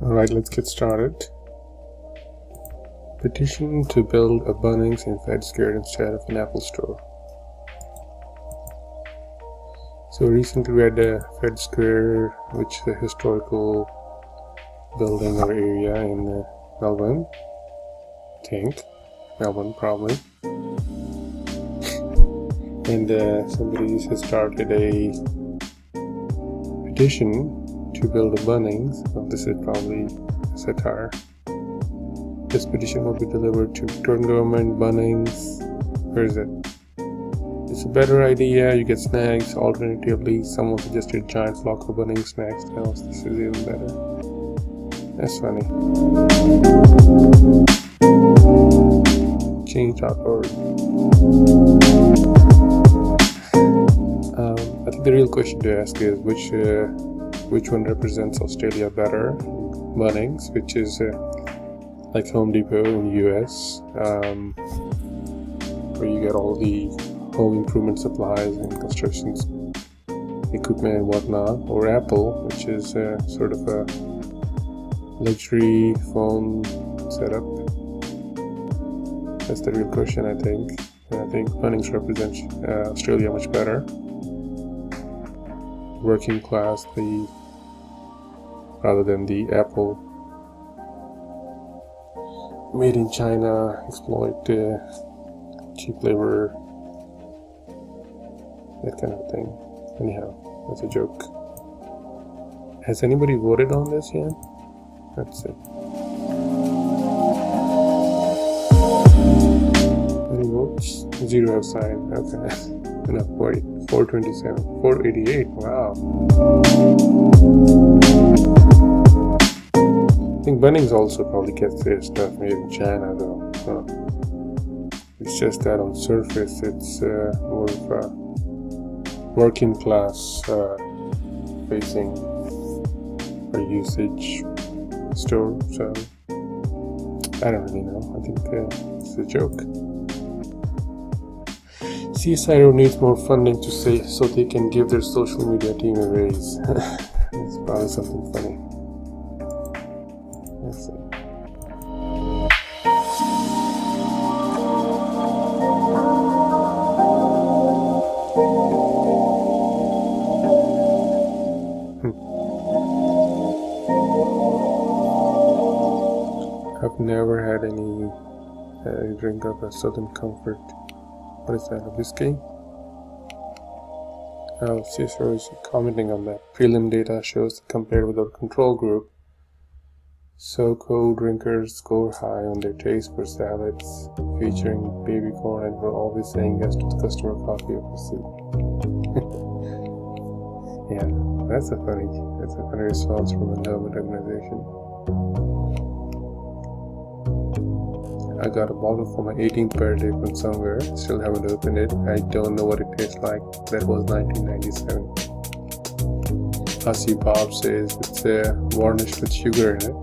Alright, let's get started. Petition to build a Bunnings in Fed Square instead of an Apple store. So recently we had a Fed Square, which is a historical building or area in Melbourne. I think. Melbourne, probably. And somebody has started a petition to build a Bunnings. Well, this is probably a satire. This petition will be delivered to Victorian Government, Bunnings. Where is it? It's a better idea, you get snacks. Alternatively, someone suggested Giant's locker Bunnings snacks. Else, this is even better. That's funny. Change.org. I think the real question to ask is which one represents Australia better? Bunnings, which is like Home Depot in the US, where you get all the home improvement supplies and construction equipment and whatnot, or Apple, which is sort of a luxury phone setup. That's the real question, I think. And I think Bunnings represents Australia much better. Working class, rather than the Apple made in China, exploit cheap labor, that kind of thing. Anyhow, that's a joke. Has anybody voted on this yet? Let's see. Any votes? 0 have signed. Okay. Enough. Wait. 427. 488. Wow. I think Bunnings also probably gets their stuff made in China, though. It's just that on surface, it's more of a working class facing or usage store. So I don't really know. I think it's a joke. CSIRO needs more funding so they can give their social media team a raise. It's probably something funny. Let's see. I've never had any drink of a Southern Comfort. What is that, a whiskey? CSIRO is commenting on that. Prelim data shows that compared with our control group, SoCo drinkers score high on their taste for salads featuring baby corn and were always saying yes to the customer coffee over soup. Yeah, that's a funny response from a government organization. I got a bottle for my 18th birthday from somewhere. Still haven't opened it. I don't know what it tastes like. That was 1997. Aussie Bob says it's varnished with sugar in it.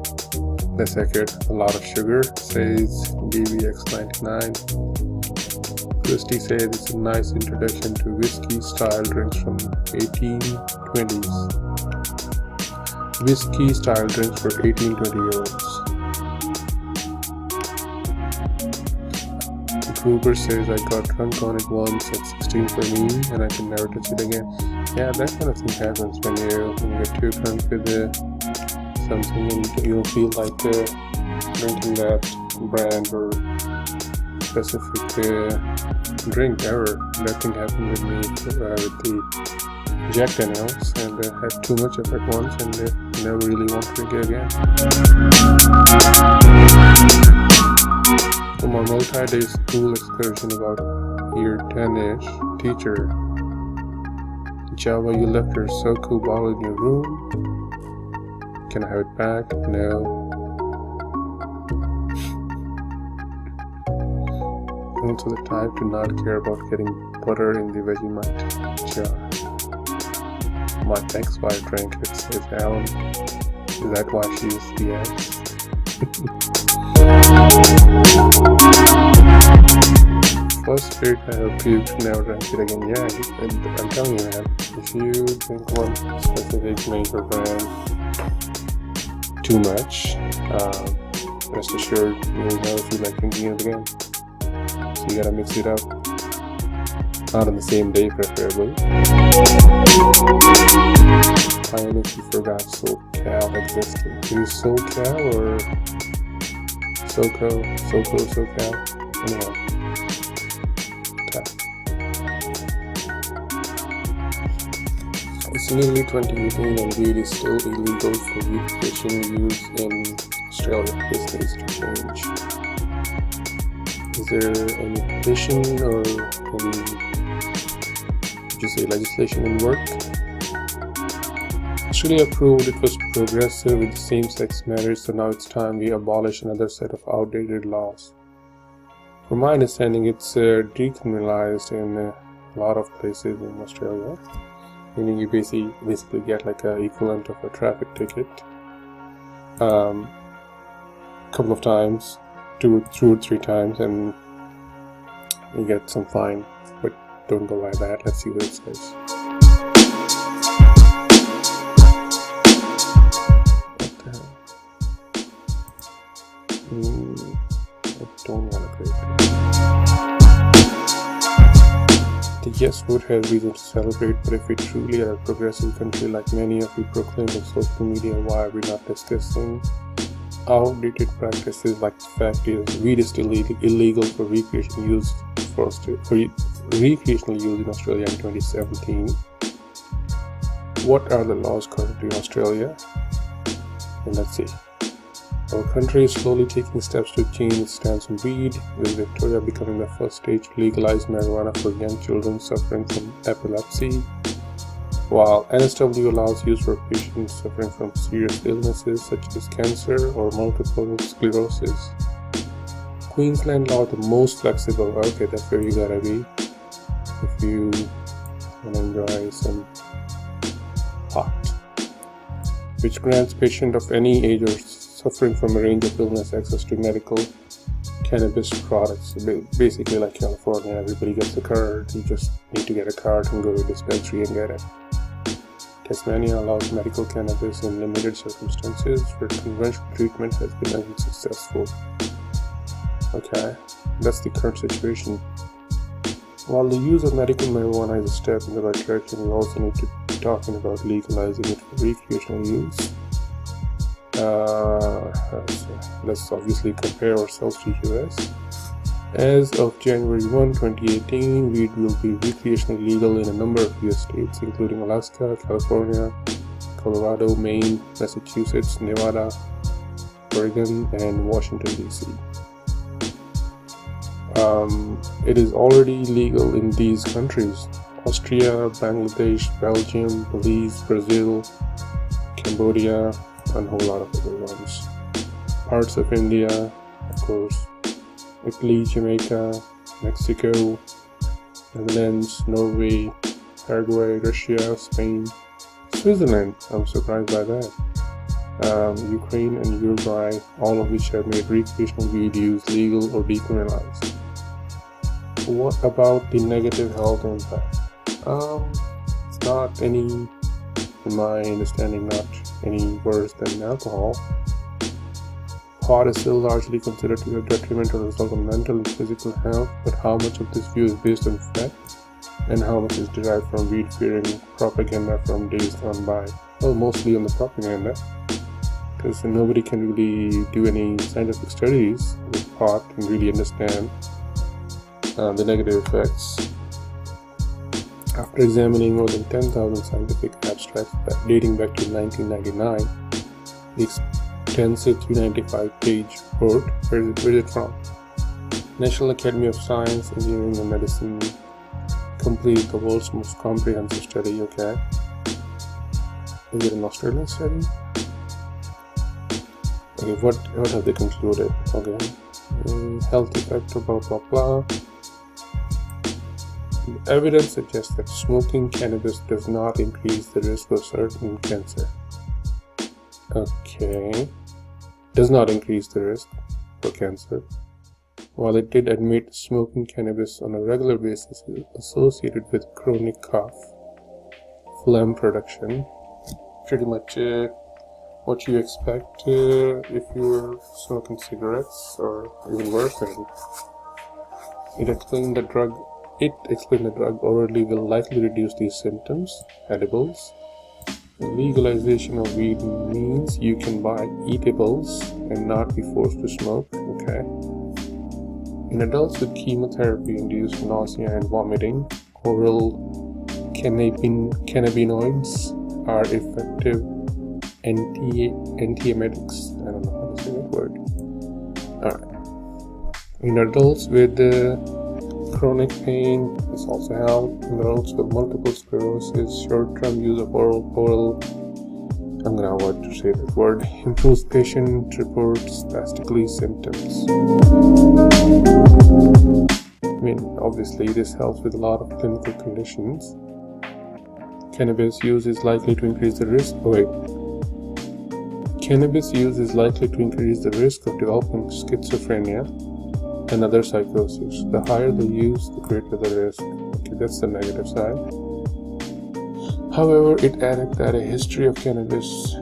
That's accurate. A lot of sugar, says BBX99. Christy says it's a nice introduction to whiskey-style drinks from 1820s. Whiskey-style drinks for 18-20-year-olds. Gruber says I got drunk on it once at 16 for me and I can never touch it again. Yeah, that kind of thing happens when you get too drunk with something and you don't feel like drinking that brand or specific drink ever. That thing happened with me with the Jack Daniels, and I had too much of it once and never really want to drink it again. From our multi-day school excursion about year 10-ish, teacher, Java, you left your SoCo bottle in your room. Can I have it back? No. I'm also the type to not care about getting butter in the Vegemite jar. My ex-wife drank it, says Alan. Is that why she is the ex? First spirit I have puked, never drank it again. Yeah, I'm telling you, man, if you drink one specific make or brand too much, rest assured you'll never feel like drinking it again. So you gotta mix it up, not on the same day preferably. I honestly forgot SoCal existed. Is SoCal or SoCal? Anyhow. Okay. It's nearly 2018 and weed is still illegal for recreational use in Australia. This needs to change. Is there any petition or any, would you say, legislation in work? Australia proved it was progressive with same-sex marriage, so now it's time we abolish another set of outdated laws. From my understanding, it's decriminalized in a lot of places in Australia, meaning you basically get like a equivalent of a traffic ticket a couple of times, two or three times, and you get some fine. But don't go by that. Let's see what it says. I don't want to create it. The yes vote has reason to celebrate, but if we truly are a progressive country like many of you proclaim on social media, why are we not discussing outdated practices? Like the fact is, weed is still illegal for recreational use in Australia in 2017. What are the laws currently in Australia? And let's see. Our country is slowly taking steps to change its stance on weed, with Victoria becoming the first state to legalize marijuana for young children suffering from epilepsy, while NSW allows use for patients suffering from serious illnesses such as cancer or multiple sclerosis. Queensland law the most flexible. Okay, that's where you gotta be if you want to enjoy some pot, which grants patients of any age or suffering from a range of illness access to medical cannabis products. Basically like California, everybody gets a card. You just need to get a card and go to a dispensary and get it. Tasmania allows medical cannabis in limited circumstances where conventional treatment has been unsuccessful. Okay, that's the current situation. While the use of medical marijuana is a step in the right direction, we also need to be talking about legalizing it for recreational use. Let's obviously compare ourselves to US. As of January 1, 2018, weed will be recreationally legal in a number of US states, including Alaska, California, Colorado, Maine, Massachusetts, Nevada, Oregon, and Washington, D.C. It is already legal in these countries: Austria, Bangladesh, Belgium, Belize, Brazil, Cambodia, and a whole lot of other ones. Parts of India, of course, Italy, Jamaica, Mexico, Netherlands, Norway, Paraguay, Russia, Spain, Switzerland. I'm surprised by that. Ukraine and Uruguay, all of which have made recreational weed use legal or decriminalized. What about the negative health impact? It's not any, in my understanding, not any worse than alcohol. Pot is still largely considered to be a detrimental result of mental and physical health, but how much of this view is based on fact and how much is derived from weed-fearing propaganda from days gone by? Well, mostly on the propaganda, because nobody can really do any scientific studies with pot and really understand the negative effects. After examining more than 10,000 scientific abstracts dating back to 1999, the extensive 395-page report, where is it from? National Academy of Science, Engineering and Medicine completed the world's most comprehensive study. Okay. Is it an Australian study? Okay, what have they concluded? Okay. Health effect, blah blah blah. Evidence suggests that smoking cannabis does not increase the risk of certain cancer. Okay. Does not increase the risk for cancer. While it did admit smoking cannabis on a regular basis is associated with chronic cough, phlegm production, pretty much what you expect if you're smoking cigarettes, or even worse. It explained the drug orally will likely reduce these symptoms. Edibles. Legalization of weed means you can buy eatables and not be forced to smoke. Okay. In adults with chemotherapy-induced nausea and vomiting, oral cannabinoids are effective antiemetics. I don't know how to say that word. Alright. In adults with chronic pain, this also helps. In adults with multiple sclerosis, short-term use of oral I'm gonna avoid to say that word, improves patient reports spastically symptoms. I mean, obviously this helps with a lot of clinical conditions. Cannabis use is likely to increase the risk. Cannabis use is likely to increase the risk of developing schizophrenia and other psychosis. The higher the use, the greater the risk. Okay, that's the negative side. However, it added that a history of cannabis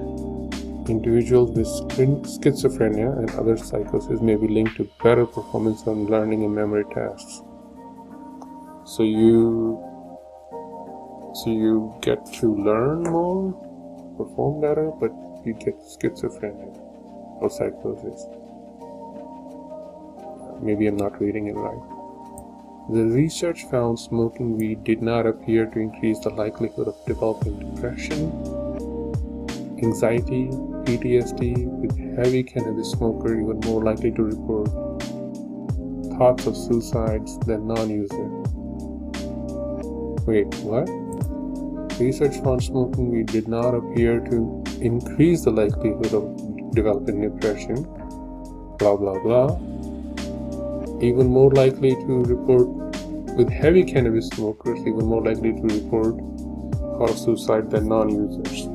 individuals with schizophrenia and other psychosis may be linked to better performance on learning and memory tasks. So you get to learn more, perform better, but you get schizophrenia or psychosis. Maybe I'm not reading it right. The research found smoking weed did not appear to increase the likelihood of developing depression, anxiety, PTSD, with heavy cannabis smoker even more likely to report thoughts of suicides than non-user. Wait, what? Research found smoking weed did not appear to increase the likelihood of developing depression, blah blah blah. Even more likely to report, with heavy cannabis smokers, even more likely to report thought of suicide than non-users.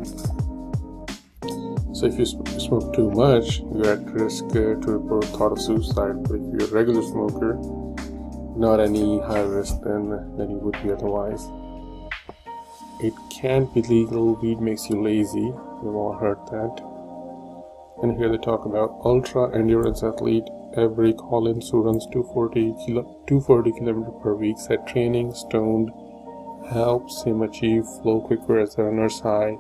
So if you smoke too much, you're at risk to report thought of suicide. But if you're a regular smoker, not any higher risk than you would be otherwise. It can't be legal. Weed makes you lazy. We've all heard that. And here they talk about ultra endurance athlete Avery Collins, who runs 240 kilometers per week, said training stoned helps him achieve flow quicker as the runner's high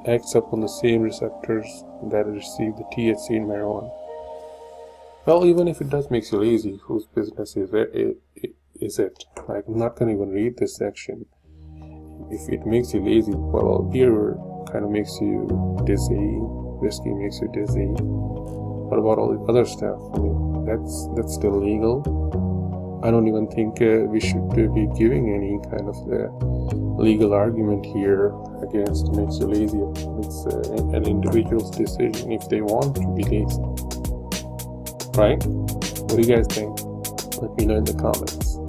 acts up on the same receptors that receive the THC in marijuana. Well, even if it does make you lazy, whose business is it? Like, I'm not going to even read this section. If it makes you lazy, well, beer kind of makes you dizzy, whiskey makes you dizzy. What about all the other stuff? I mean, that's still legal. I don't even think we should be giving any kind of legal argument here against makes you lazy. It's an individual's decision if they want to be lazy. Right? What do you guys think? Let me know in the comments.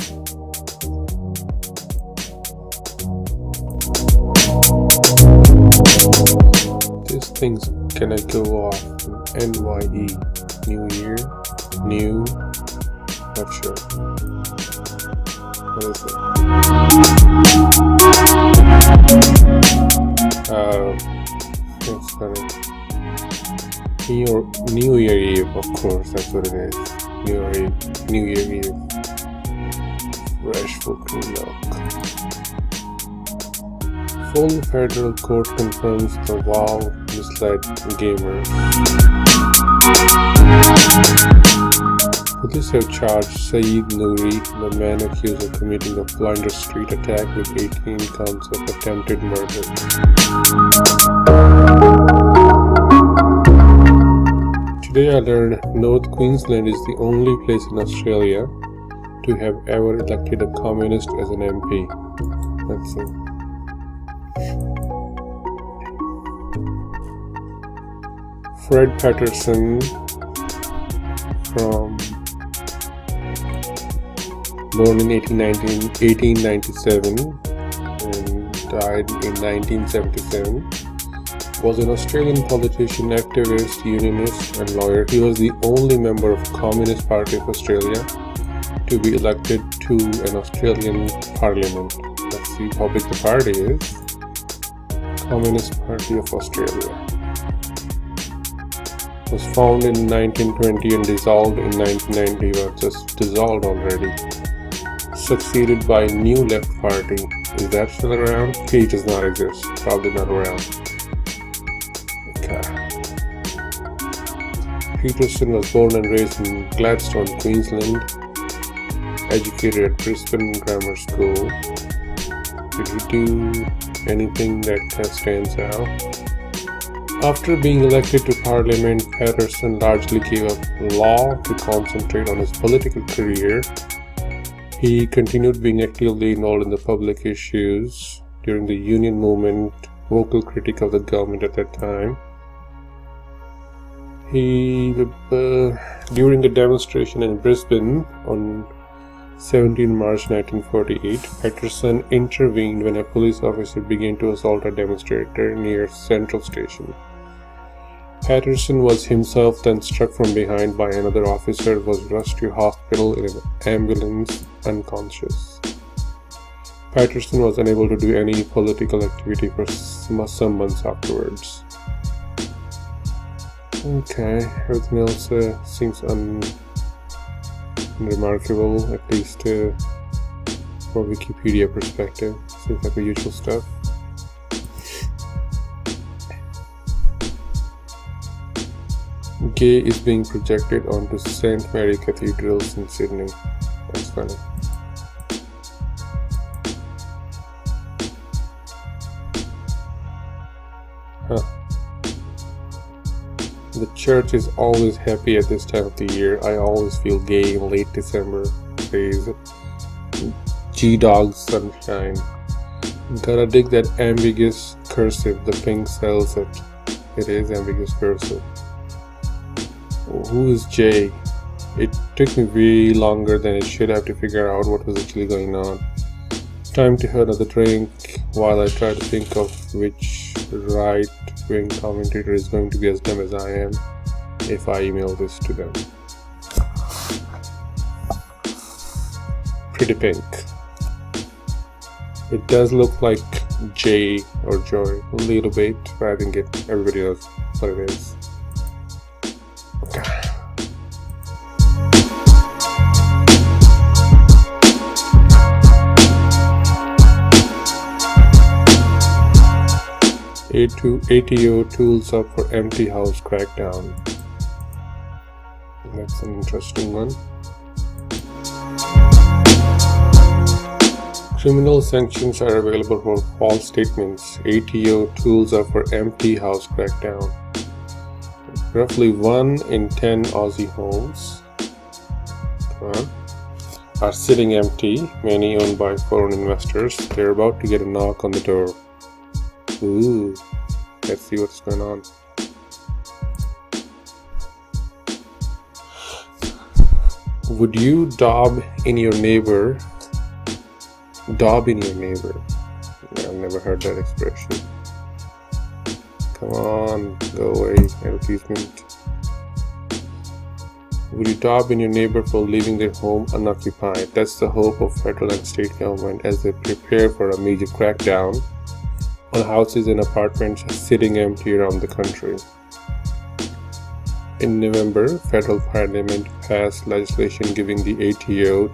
These things gonna go off in NYE, New Year, new, not sure. What is it? Yes, sorry. New Year Eve, of course, that's what it is. New Year Eve. Fresh for cream milk. Full federal court confirms the WoW misled gamers. Police have charged Saeed Nouri, the man accused of committing a Blinder Street attack with 18 counts of attempted murder. Today I learned North Queensland is the only place in Australia to have ever elected a communist as an MP. Let's see. Fred Patterson, born in 1897 and died in 1977, was an Australian politician, activist, unionist and lawyer. He was the only member of the Communist Party of Australia to be elected to an Australian Parliament. Let's see how big the party is. Communist Party of Australia. was founded in 1920 and dissolved in 1990. Well, just dissolved already. Succeeded by New Left Party. Is that still around? He does not exist. Probably not around. Okay. Peterson was born and raised in Gladstone, Queensland. Educated at Brisbane Grammar School. Did he do anything that stands out? After being elected to Parliament, Patterson largely gave up law to concentrate on his political career. He continued being actively involved in the public issues during the union movement, vocal critic of the government at that time. During the demonstration in Brisbane on 17 March 1948, Patterson intervened when a police officer began to assault a demonstrator near Central Station. Patterson was himself then struck from behind by another officer and was rushed to hospital in an ambulance unconscious. Patterson was unable to do any political activity for some months afterwards. Okay, everything else seems unremarkable, at least from Wikipedia perspective. Seems like the usual stuff. Gay is being projected onto St. Mary Cathedrals in Sydney. That's funny. Huh. The church is always happy at this time of the year. I always feel gay in late December. Phase. G-Dog sunshine. Gotta dig that ambiguous cursive. The pink sells it. It is ambiguous cursive. Who is Jay? It took me way longer than it should have to figure out what was actually going on. Time to have another drink while I try to think of which right-wing commentator is going to be as dumb as I am if I email this to them. Pretty pink. It does look like Jay or Joy a little bit, but I think everybody knows what it is. Okay. ATO tools up for empty house crackdown. That's an interesting one. Criminal sanctions are available for false statements. ATO tools up for empty house crackdown. Roughly 1 in 10 Aussie homes are sitting empty, many owned by foreign investors. They're about to get a knock on the door. Ooh, let's see what's going on. Would you daub in your neighbor? Daub in your neighbor. I've never heard that expression. Come on, go away, advertisement. Would you daub in your neighbor for leaving their home unoccupied? That's the hope of federal and state government as they prepare for a major crackdown on houses and apartments sitting empty around the country. In November, federal parliament passed legislation giving the ATO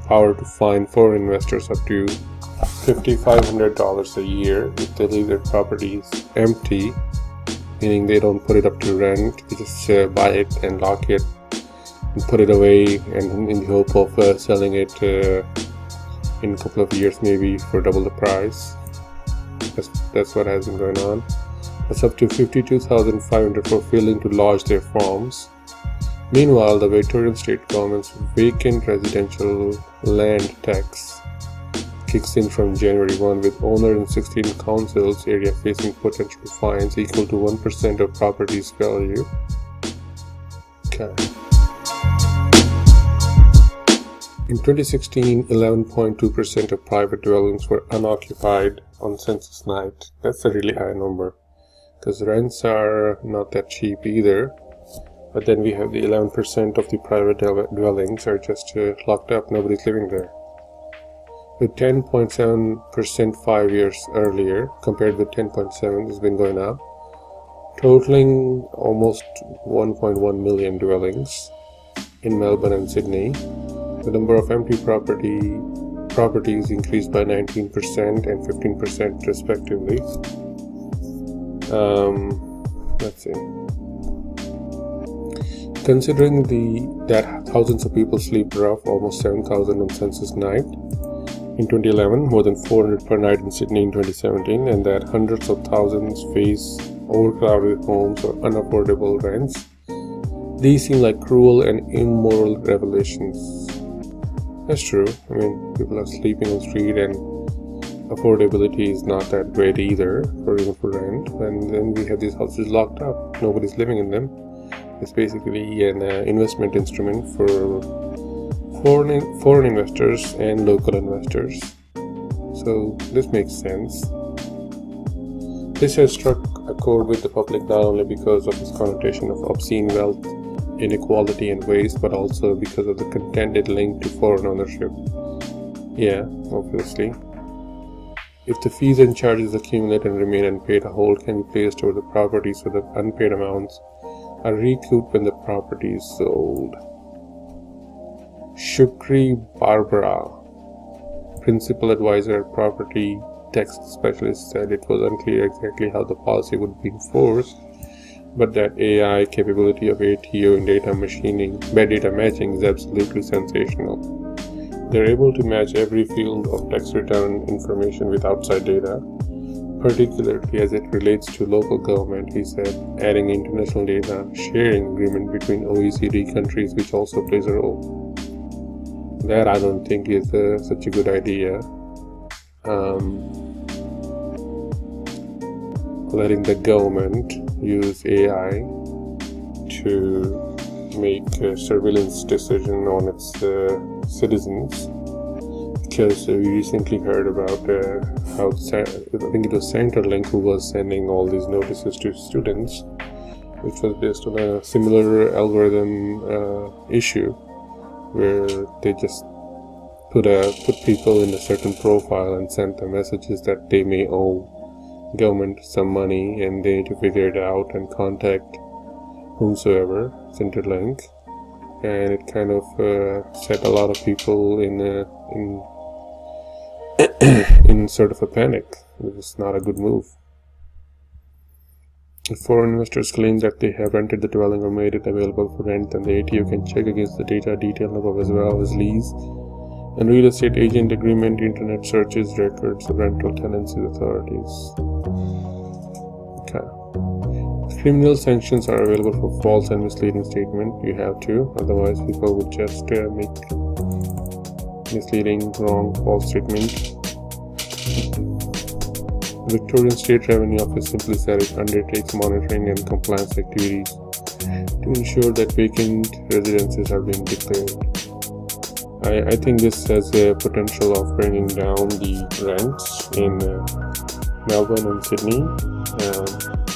power to fine foreign investors up to $5,500 a year if they leave their properties empty, meaning they don't put it up to rent, they just buy it and lock it and put it away, and in the hope of selling it in a couple of years maybe for double the price. That's what has been going on. That's up to $52,500 for failing to lodge their forms. Meanwhile, the Victorian state government's vacant residential land tax kicks in from January 1, with owners in 16 councils area facing potential fines equal to 1% of property's value. Okay. In 2016, 11.2% of private dwellings were unoccupied on census night. That's a really high number, because rents are not that cheap either. But then we have the 11% of the private dwellings are just locked up, nobody's living there. With 10.7% 5 years earlier, compared with 10.7, it's been going up. totaling almost 1.1 million dwellings in Melbourne and Sydney. The number of empty properties increased by 19% and 15% respectively. Let's see. Considering that thousands of people sleep rough, almost 7,000 on census night in 2011, more than 400 per night in Sydney in 2017, and that hundreds of thousands face overcrowded homes or unaffordable rents, these seem like cruel and immoral revelations. That's true. I mean, people are sleeping on the street and affordability is not that great either, even for rent. And then we have these houses locked up. Nobody's living in them. It's basically an investment instrument for foreign investors and local investors. So this makes sense. This has struck a chord with the public not only because of its connotation of obscene wealth, inequality and waste, but also because of the contended link to foreign ownership. Yeah, obviously. If the fees and charges accumulate and remain unpaid, a hold can be placed over the property so that unpaid amounts are recouped when the property is sold. Shukri Barbara, principal advisor at property tax specialist, said it was unclear exactly how the policy would be enforced, but that AI capability of ATO in data matching is absolutely sensational. They're able to match every field of tax return information with outside data, particularly as it relates to local government, he said, adding international data sharing agreement between OECD countries, which also plays a role. That I don't think is such a good idea. Letting the government use AI to make a surveillance decision on its citizens, because we recently heard about how I think it was Centrelink who was sending all these notices to students, which was based on a similar algorithm issue where they just put people in a certain profile and sent them messages that they may owe government some money and they need to figure it out and contact whomsoever, Centrelink, and it kind of set a lot of people in sort of a panic. It was not a good move. If foreign investors claim that they have rented the dwelling or made it available for rent, then the ATO can check against the data detailed above as well as lease and real estate agent agreement, internet searches, records of rental tenancy authorities. Okay. Criminal sanctions are available for false and misleading statement. You have to, otherwise people would just make misleading, wrong, false statement. Victorian State Revenue Office simply said it undertakes monitoring and compliance activities to ensure that vacant residences are being declared. I think this has a potential of bringing down the rents in Melbourne and Sydney,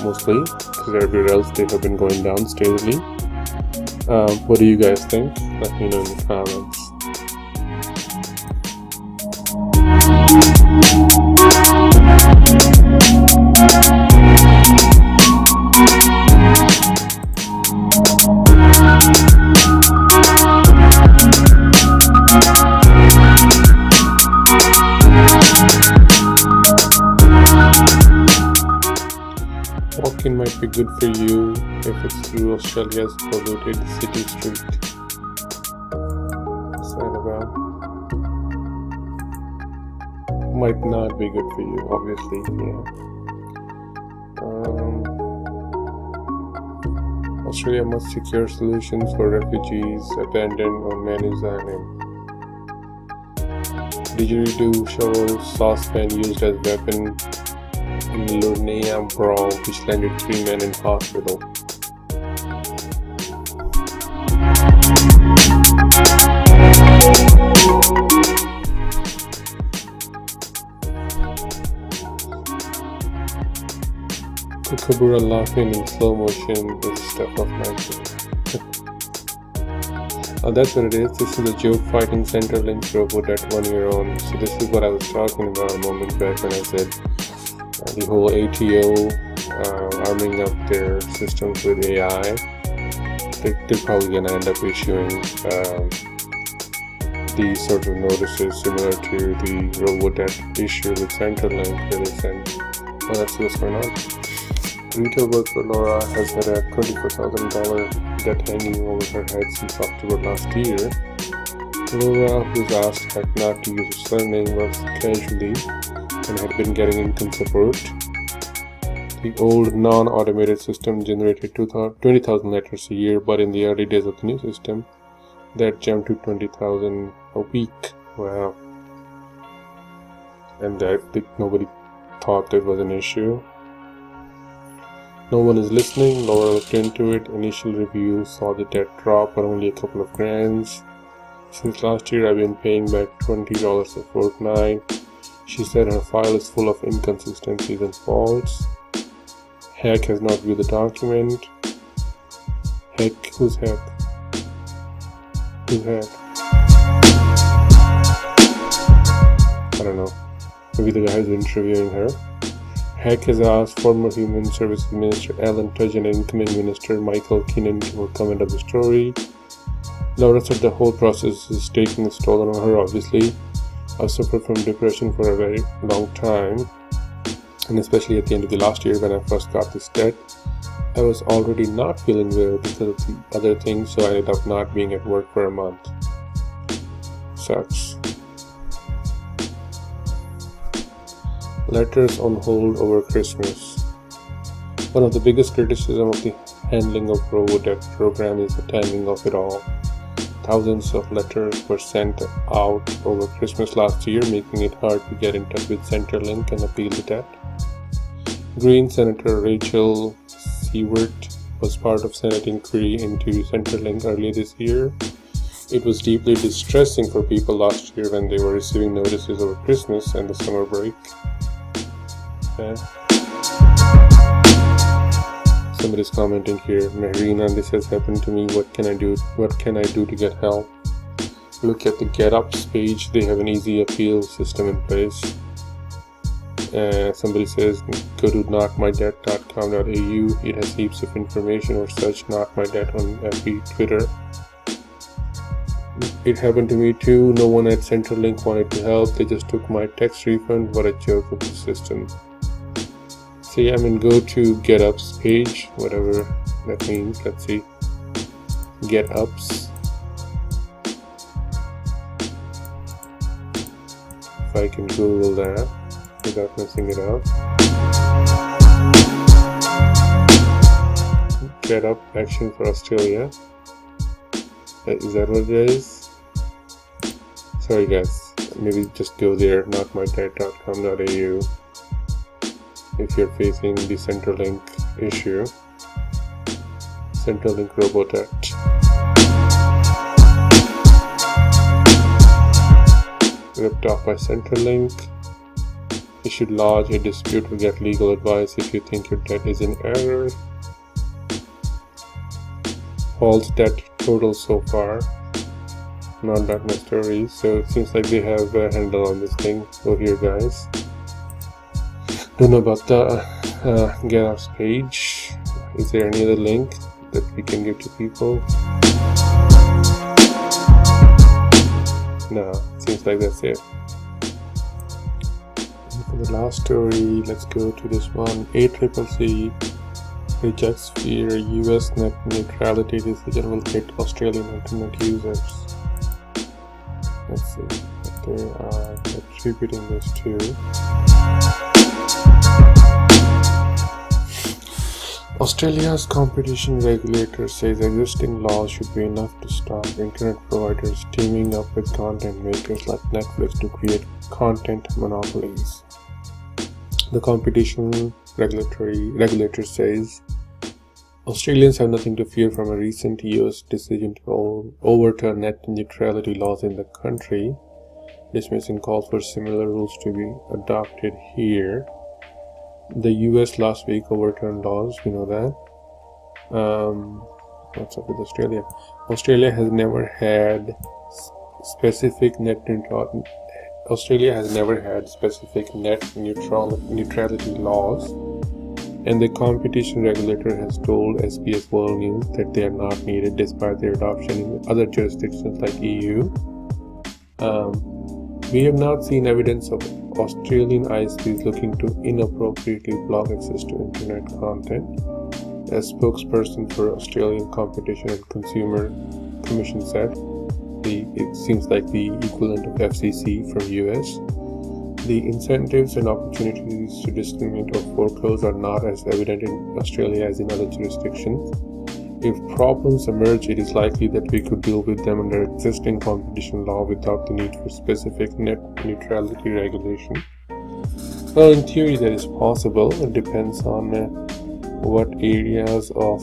mostly, because everywhere else they have been going down steadily. What do you guys think? Let me know in the comments. Walking might be good for you if it's through Australia's polluted city street. What's that about? Might not be good for you, obviously, yeah. Australia must secure solutions for refugees abandoned on Manu's Island. Didgeridoo shovel saucepan used as weapon in Lurnea brawl, which landed 3 men in hospital. Kookaburra laughing in slow motion is the stuff of nature. Oh, that's what it is. This is a joke fighting Centrelink's robot at 1 year old. So this is what I was talking about a moment back when I said the whole ATO arming up their systems with AI, they're probably gonna end up issuing these sort of notices similar to the RoboDebt issue with Centrelink, where they send, well, that's what's going on. Retail worker Laura has had a $24,000 debt hanging over her head since October last year. Laura, who's asked Heck not to use her surname, works casually and had been getting income support. The old non-automated system generated 20,000 letters a year, but in the early days of the new system, that jumped to 20,000 a week. Wow. And nobody thought that was an issue. No one is listening. Laura looked into it. Initial review saw the debt drop by only a couple of grands. Since last year, I've been paying back $20 a fortnight. She said her file is full of inconsistencies and faults. Heck has not viewed the document. Heck? Who's Heck? Who's Heck? I don't know. Maybe the guy who's interviewing her. Heck has asked former Human Services Minister Alan Tudge and incoming Minister Michael Keenan to comment on the story. Laura said the whole process is taking its toll on her, obviously. I've suffered from depression for a very long time, and especially at the end of the last year when I first got this debt, I was already not feeling well because of the other things, so I ended up not being at work for a month. Sucks. Letters on hold over Christmas. One of the biggest criticisms of the handling of RoboDebt program is the timing of it all. Thousands of letters were sent out over Christmas last year, making it hard to get in touch with Centrelink and appeal the debt. Green Senator Rachel Seward was part of Senate inquiry into Centrelink earlier this year. It was deeply distressing for people last year when they were receiving notices over Christmas and the summer break. Somebody's commenting here, Marina, this has happened to me. What can I do? What can I do to get help? Look at the GetUps page. They have an easy appeal system in place. Somebody says, go to notmydebt.com.au. It has heaps of information, or search NotMyDebt on FB Twitter. It happened to me too. No one at Centrelink wanted to help. They just took my tax refund. What a joke of the system. So yeah, go to GetUps page, whatever that means. Let's see. GetUps. If I can Google that without messing it up. GetUp Action for Australia. Is that what it is? Sorry guys, maybe just go there, notmydebt.com.au. if you're facing the Centrelink issue. Centrelink RoboDebt. Ripped off by Centrelink. You should lodge a dispute or get legal advice if you think your debt is in error. False debt total so far. Not that much stories, so it seems like they have a handle on this thing. Go here guys. Don't know about the GetUps page. Is there any other link that we can give to people? No, seems like that's it. And for the last story, let's go to this one. ACCC rejects fear US net neutrality decision will hit Australian internet users. Let's see what they are attributing this to. Australia's competition regulator says existing laws should be enough to stop internet providers teaming up with content makers like Netflix to create content monopolies. The competition regulator says Australians have nothing to fear from a recent US decision to overturn net neutrality laws in the country, dismissing calls for similar rules to be adopted here. The US last week overturned laws, we know that. What's up with Australia? Australia has never had specific net neutrality. Australia has never had specific net neutrality laws, And the competition regulator has told SBS World News that they are not needed despite their adoption in other jurisdictions like EU. We have not seen evidence of Australian ISPs looking to inappropriately block access to internet content. A spokesperson for Australian Competition and Consumer Commission said, it seems like the equivalent of FCC from US. The incentives and opportunities to discriminate or foreclose are not as evident in Australia as in other jurisdictions. If problems emerge, it is likely that we could deal with them under existing competition law without the need for specific net neutrality regulation. Well, in theory that is possible. It depends on what areas of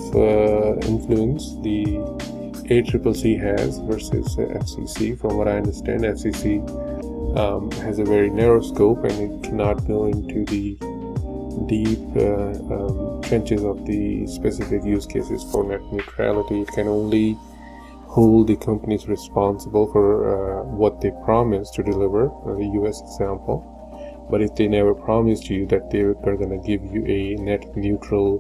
influence the ACCC has versus FCC. From what I understand, FCC has a very narrow scope and it cannot go into the deep trenches of the specific use cases for net neutrality. It can only hold the companies responsible for what they promise to deliver, the US example. But if they never promised you that they're going to give you a net neutral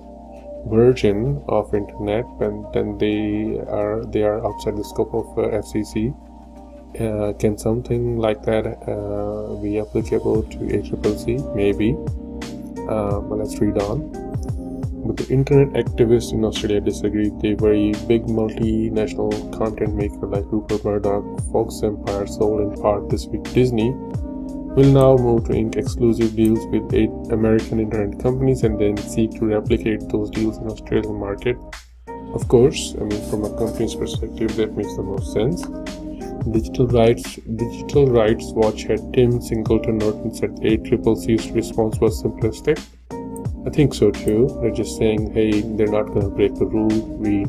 version of internet, then they are outside the scope of FCC. Can something like that be applicable to ACCC? Maybe. But let's read on. But the internet activists in Australia disagree. A very big multinational content maker like Rupert Murdoch, Fox Empire, sold in part this week Disney, will now move to ink exclusive deals with 8 American internet companies and then seek to replicate those deals in the Australian market. Of course, from a company's perspective, that makes the most sense. Digital Rights Watch head Tim Singleton Norton said ACCC's response was simplistic. I think so too. They're just saying, hey, they're not going to break the rule. We,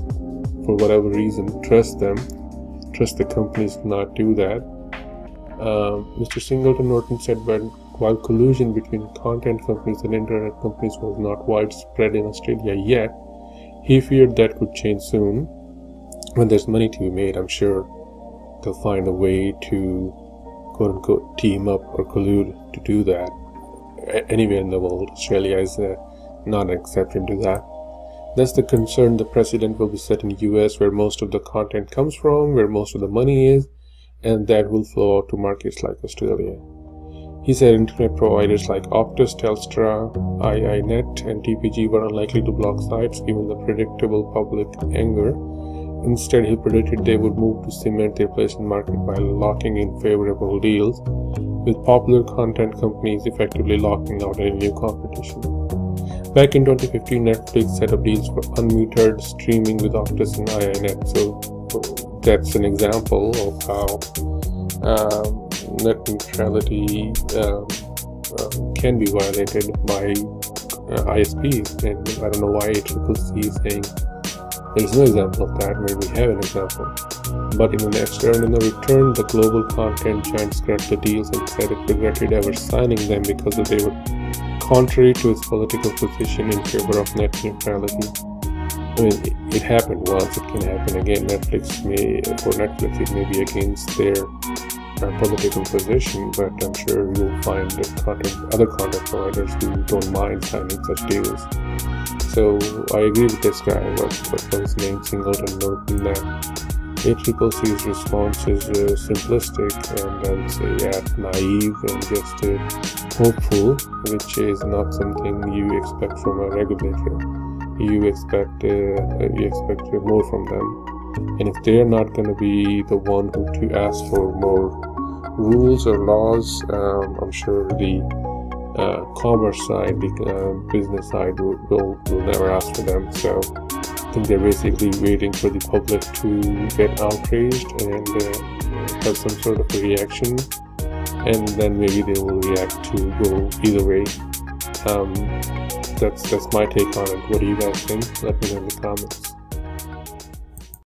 for whatever reason, trust them. Trust the companies to not do that. Mr. Singleton Norton said while collusion between content companies and internet companies was not widespread in Australia yet, he feared that could change soon. When there's money to be made, I'm sure they'll find a way to quote-unquote team up or collude to do that. Anywhere in the world, Australia is not an exception to that. That's the concern. The precedent will be set in the US, where most of the content comes from, where most of the money is, and that will flow out to markets like Australia. He said internet providers like Optus, Telstra, iiNet, and TPG were unlikely to block sites given the predictable public anger. Instead, he predicted they would move to cement their place in the market by locking in favorable deals, with popular content companies effectively locking out any new competition. Back in 2015, Netflix set up deals for unmetered streaming with Optus and iiNet, so that's an example of how net neutrality can be violated by ISPs, and I don't know why ACCC is saying there is no example of that where we have an example. But in the return, the global content giant scrapped the deals and said it regretted ever signing them because they were contrary to its political position in favor of net neutrality. It happened once, it can happen again. Netflix it may be against their political position, but I'm sure you'll find other content providers who don't mind signing such deals. So I agree with this guy, what was his name, Singleton Norton, that ACCC's response is simplistic and I would say naive and just hopeful, which is not something you expect from a regulator. You expect more from them, and if they are not going to be the one who to ask for more rules or laws, I'm sure the commerce side, business side will never ask for them. So I think they're basically waiting for the public to get outraged and have some sort of a reaction, and then maybe they will react to go either way. That's my take on it. What do you guys think? Let me know in the comments.